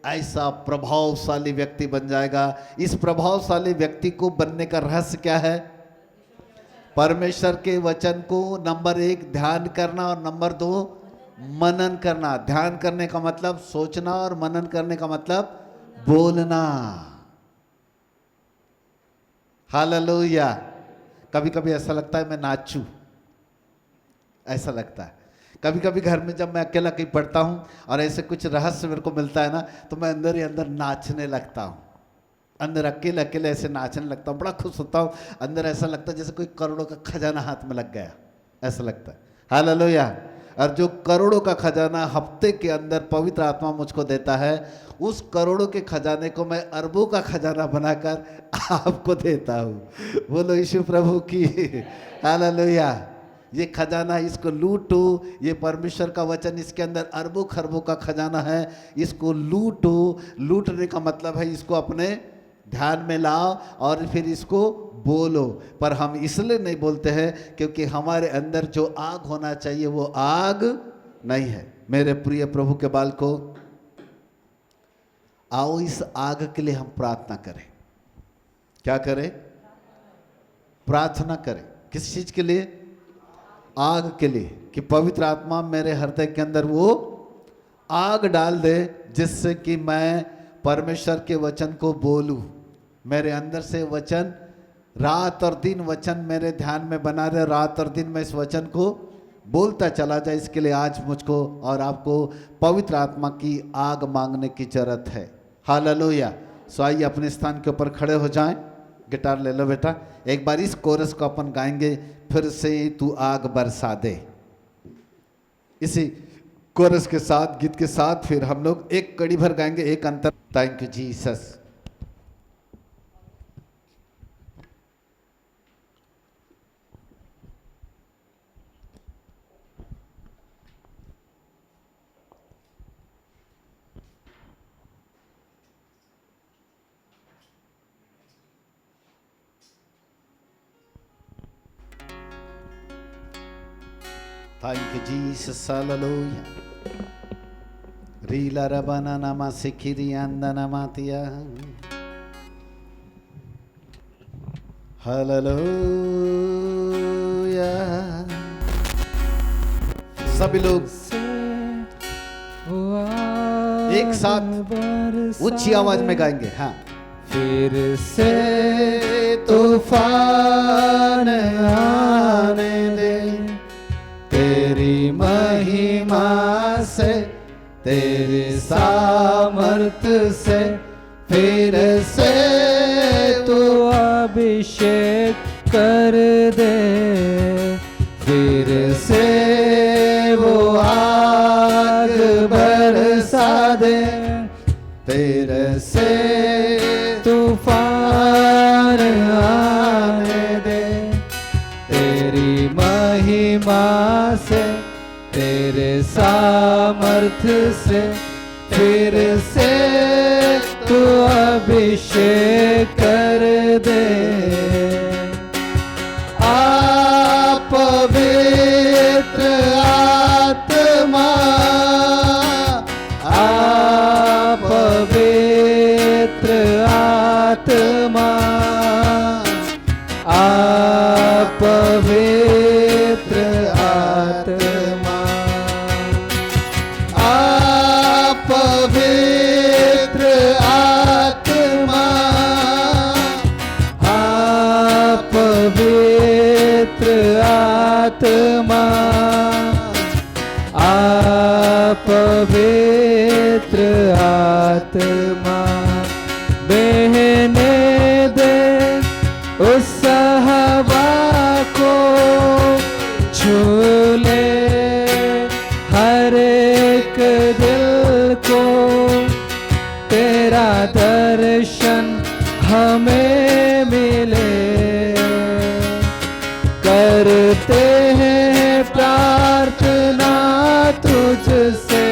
ऐसा प्रभावशाली व्यक्ति बन जाएगा। इस प्रभावशाली व्यक्ति को बनने का रहस्य क्या है? परमेश्वर के वचन को नंबर 1 ध्यान करना और नंबर 2 मनन करना। ध्यान करने का मतलब सोचना और मनन करने का मतलब बोलना। हालेलुया। कभी कभी ऐसा लगता है मैं नाचूं, ऐसा लगता है। कभी कभी घर में जब मैं अकेला कहीं पढ़ता हूं और ऐसे कुछ रहस्य मेरे को मिलता है ना, तो मैं अंदर ही अंदर नाचने लगता हूं। अंदर अकेले अकेले ऐसे नाचने लगता हूं, बड़ा खुश होता हूं। अंदर ऐसा लगता है जैसे कोई करोड़ों का खजाना हाथ में लग गया, ऐसा लगता है। हालेलुया। और जो करोड़ों का खजाना हफ्ते के अंदर पवित्र आत्मा मुझको देता है, उस करोड़ों के खजाने को मैं अरबों का खजाना बनाकर आपको देता हूँ। बोलो यीशु प्रभु की। हालेलुया। ये खजाना, इसको लूटो। ये परमेश्वर का वचन, इसके अंदर अरबों खरबों का खजाना है। इसको लूटो। लूटने का मतलब है इसको अपने ध्यान में लाओ और फिर इसको बोलो। पर हम इसलिए नहीं बोलते हैं क्योंकि हमारे अंदर जो आग होना चाहिए वो आग नहीं है। मेरे प्रिय प्रभु के बालकों, आओ इस आग के लिए हम प्रार्थना करें। क्या करें? प्रार्थना करें। किस चीज के लिए? आग के लिए, कि पवित्र आत्मा मेरे हृदय के अंदर वो आग डाल दे जिससे कि मैं परमेश्वर के वचन को बोलूं। मेरे अंदर से वचन रात और दिन, वचन मेरे ध्यान में बना रहे, रात और दिन मैं इस वचन को बोलता चला जाए। इसके लिए आज मुझको और आपको पवित्र आत्मा की आग मांगने की जरूरत है। हालेलुया। सो आइए अपने स्थान के ऊपर खड़े हो जाएं। गिटार ले लो बेटा। एक बार इस कोरस को अपन गाएंगे, फिर से तू आग बरसा दे। इसी कोरस के साथ, गीत के साथ फिर हम लोग एक कड़ी भर गाएंगे, एक अंतर। Thank you Jesus. Thank you, Jesus. Hallelujah. Rila rabana nama sikiri andana matia. Hallelujah. सभी लोग एक साथ ऊंची आवाज में गाएंगे। हाँ। फिर से तूफान आने दे, तेरी महिमा से, तेरी सामर्थ से, फिर से तू अभिषेक कर दे। फिर से वो आग बरसा दे, फिर से तूफान आने दे, तेरी महिमा से, तेरे सामर्थ से, फिर से तू अभिषेक कर दे। आप पवित्र आत्मा, आप पवित्र आत्मा, आप पवित्र आत्मा, आप पवित्र आत्मा, आप पवित्र आत्मा, आप पवित्र आत्मा, बहने दे उस हवा को, छू ले हर एक दिल को, तेरा दर्शन हमें मिले। करते हैं प्रार्थना तुझसे,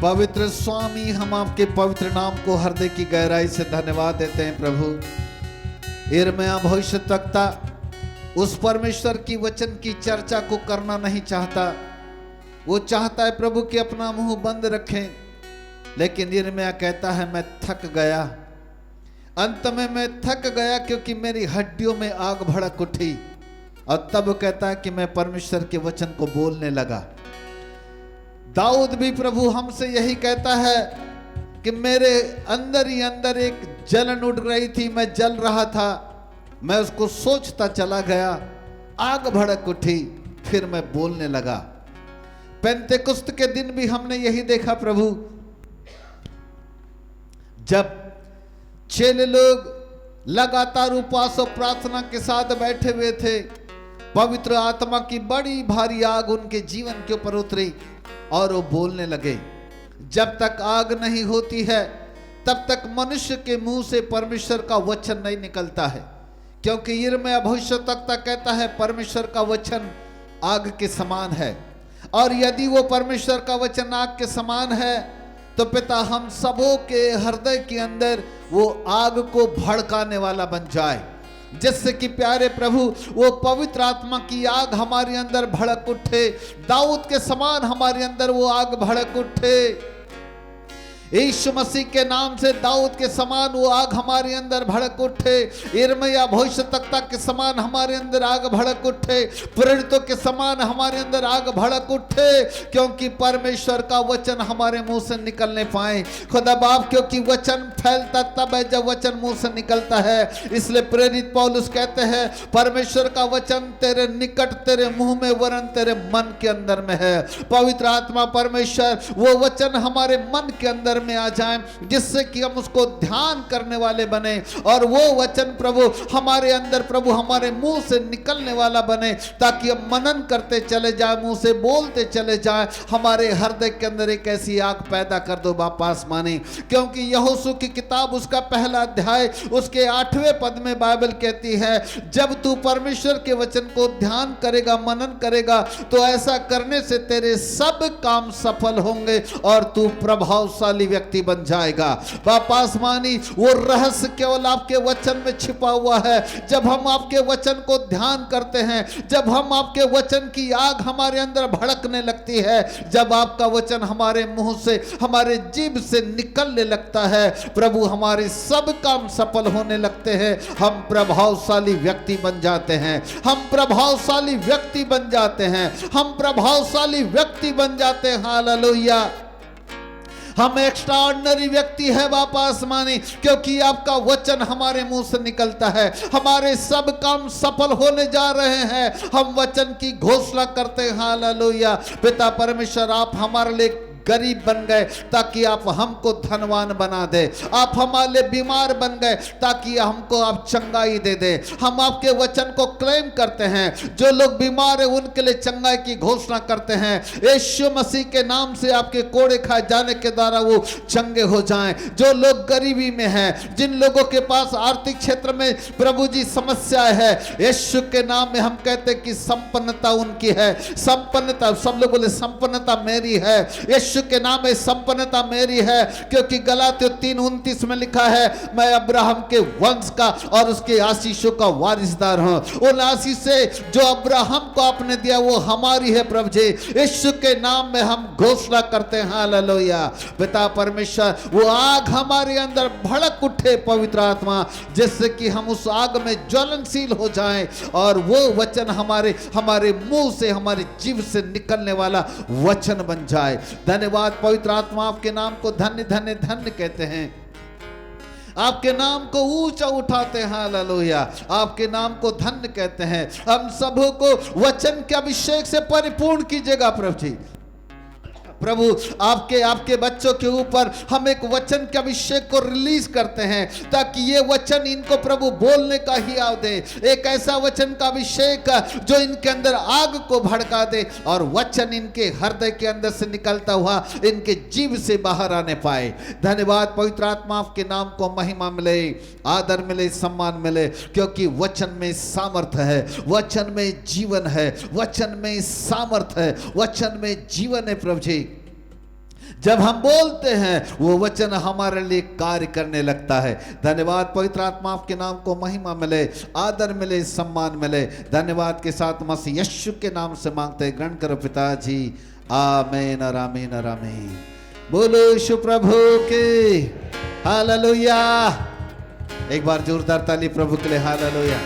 पवित्र स्वामी, हम आपके पवित्र नाम को हृदय की गहराई से धन्यवाद देते हैं प्रभु। यिर्मयाह भविष्यद्वक्ता उस परमेश्वर की वचन की चर्चा को करना नहीं चाहता। वो चाहता है प्रभु कि अपना मुंह बंद रखें, लेकिन यिर्मयाह कहता है मैं थक गया। अंत में मैं थक गया क्योंकि मेरी हड्डियों में आग भड़क उठी। और तब कहता है कि मैं परमेश्वर के वचन को बोलने लगा। दाऊद भी प्रभु हमसे यही कहता है कि मेरे अंदर ही अंदर एक जलन उठ रही थी, मैं जल रहा था, मैं उसको सोचता चला गया, आग भड़क उठी, फिर मैं बोलने लगा। पेंतेकुस्त के दिन भी हमने यही देखा प्रभु, जब चेले लोग लगातार उपवास और प्रार्थना के साथ बैठे हुए थे, पवित्र आत्मा की बड़ी भारी आग उनके जीवन के ऊपर उतरी और वो बोलने लगे। जब तक आग नहीं होती है तब तक मनुष्य के मुंह से परमेश्वर का वचन नहीं निकलता है, क्योंकि यिर्मयाह भविष्यद्वक्ता कहता है परमेश्वर का वचन आग के समान है। और यदि वो परमेश्वर का वचन आग के समान है तो पिता हम सबों के हृदय के अंदर वो आग को भड़काने वाला बन जाए, जिससे कि प्यारे प्रभु वो पवित्र आत्मा की आग हमारे अंदर भड़क उठे, दाऊद के समान हमारे अंदर वो आग भड़क उठे। यीशु मसीह के नाम से दाऊद के समान वो आग हमारे अंदर भड़क उठे, यिर्मयाह भविष्यद्वक्ता के समान हमारे अंदर आग भड़क उठे, प्रेरितों के समान हमारे अंदर आग भड़क उठे, क्योंकि परमेश्वर का वचन हमारे मुंह से निकलने पाए। खुदा बाप, क्योंकि वचन फैलता तब है जब वचन मुंह से निकलता है। इसलिए प्रेरित पौलुस कहते हैं परमेश्वर का वचन तेरे निकट, तेरे मुंह में, वरन तेरे मन के अंदर में है। पवित्र आत्मा परमेश्वर वो वचन हमारे मन के अंदर में आ जाए, जिससे कि हम उसको ध्यान करने वाले बने, और वो वचन प्रभु हमारे अंदर, प्रभु हमारे मुंह से निकलने वाला बने, ताकि हम मनन करते चले जाए, मुंह से बोलते चले जाए। हमारे हृदय के अंदर एक ऐसी आग पैदा कर दो बापा आसमानी, क्योंकि यहोशू की किताब उसका पहला अध्याय उसके 8वें पद में बाइबल कहती है, जब तू परमेश्वर के वचन को ध्यान करेगा, मनन करेगा, तो ऐसा करने से तेरे सब काम सफल होंगे और तू प्रभावशाली व्यक्ति बन जाएगा। बापा आसमानी, वो रहस्य केवल आपके वचन में छिपा हुआ है। जब हम आपके वचन को ध्यान करते हैं, जब हम आपके वचन की आग हमारे अंदर भड़कने लगती है, जब आपका वचन हमारे मुंह से, हमारे जीभ से निकलने लगता है, प्रभु हमारे सब काम सफल होने लगते हैं। हम प्रभावशाली व्यक्ति बन जाते हैं, हम प्रभावशाली व्यक्ति बन जाते हैं, हम प्रभावशाली व्यक्ति बन जाते हैं। हालेलुया। हम एक्स्ट्राऑर्डिनरी व्यक्ति है बापा आसमानी, क्योंकि आपका वचन हमारे मुंह से निकलता है। हमारे सब काम सफल होने जा रहे हैं, हम वचन की घोषणा करते हैं। हालेलुया। पिता परमेश्वर, आप हमारे लिए गरीब बन गए ताकि आप हमको धनवान बना दे, आप हमारे लिए बीमार बन गए ताकि हमको आप चंगाई दे दे। हम आपके वचन को क्लेम करते हैं, जो लोग बीमार हैं उनके लिए चंगाई की घोषणा करते हैं। यीशु मसीह के नाम से आपके कोड़े खाए जाने के द्वारा वो चंगे हो जाएं। जो लोग गरीबी में हैं, जिन लोगों के पास आर्थिक क्षेत्र में प्रभु जी समस्या है, यीशु के नाम में हम कहते हैं कि संपन्नता उनकी है। संपन्नता, सब लोग बोले संपन्नता मेरी है। यीशु के नाम में संपन्नता मेरी है, क्योंकि गलातियों 3:29 में लिखा है, मैं अब्राहम के वंश का और उसके आशीषों का वारिसदार हूं। उन आशीष से जो अब्राहम को आपने दिया वो हमारी है। प्रभु जी, यीशु के नाम में हम घोषणा करते हैं। हालेलुया। पिता परमेश्वर, वो आग हमारे अंदर भड़क उठे पवित्र आत्मा, जिससे कि हम उस आग में ज्वलनशील हो जाएं और वो वचन हमारे मुंह से, हमारे जीव से निकलने वाला वचन बन जाए। धन्यवाद पवित्र आत्मा, आपके नाम को धन्य धन्य धन्य कहते हैं, आपके नाम को ऊंचा उठाते हैं। हालेलुया। आपके नाम को धन्य कहते हैं। हम सबों को वचन के अभिषेक से परिपूर्ण कीजिएगा प्रभु जी। प्रभु आपके बच्चों के ऊपर हम एक वचन के अभिषेक को रिलीज करते हैं, ताकि ये वचन इनको प्रभु बोलने का ही आव दे। एक ऐसा वचन का अभिषेक जो इनके अंदर आग को भड़का दे और वचन इनके हृदय के अंदर से निकलता हुआ इनके जीव से बाहर आने पाए। धन्यवाद पवित्र आत्मा, आपके नाम को महिमा मिले, आदर मिले, सम्मान मिले, क्योंकि वचन में सामर्थ है, वचन में जीवन है, वचन में सामर्थ है, वचन में जीवन है। प्रभु जी, जब हम बोलते हैं वो वचन हमारे लिए कार्य करने लगता है। धन्यवाद पवित्र आत्मा, आपके नाम को महिमा मिले, आदर मिले, सम्मान मिले। धन्यवाद के साथ मसीह यीशु के नाम से मांगते हैं, ग्रहण करो पिताजी। आमीन और आमीन और आमीन। बोलो यीशु प्रभु के हालेलुया। एक बार जोरदार ताली प्रभु के लिए। हालेलुया।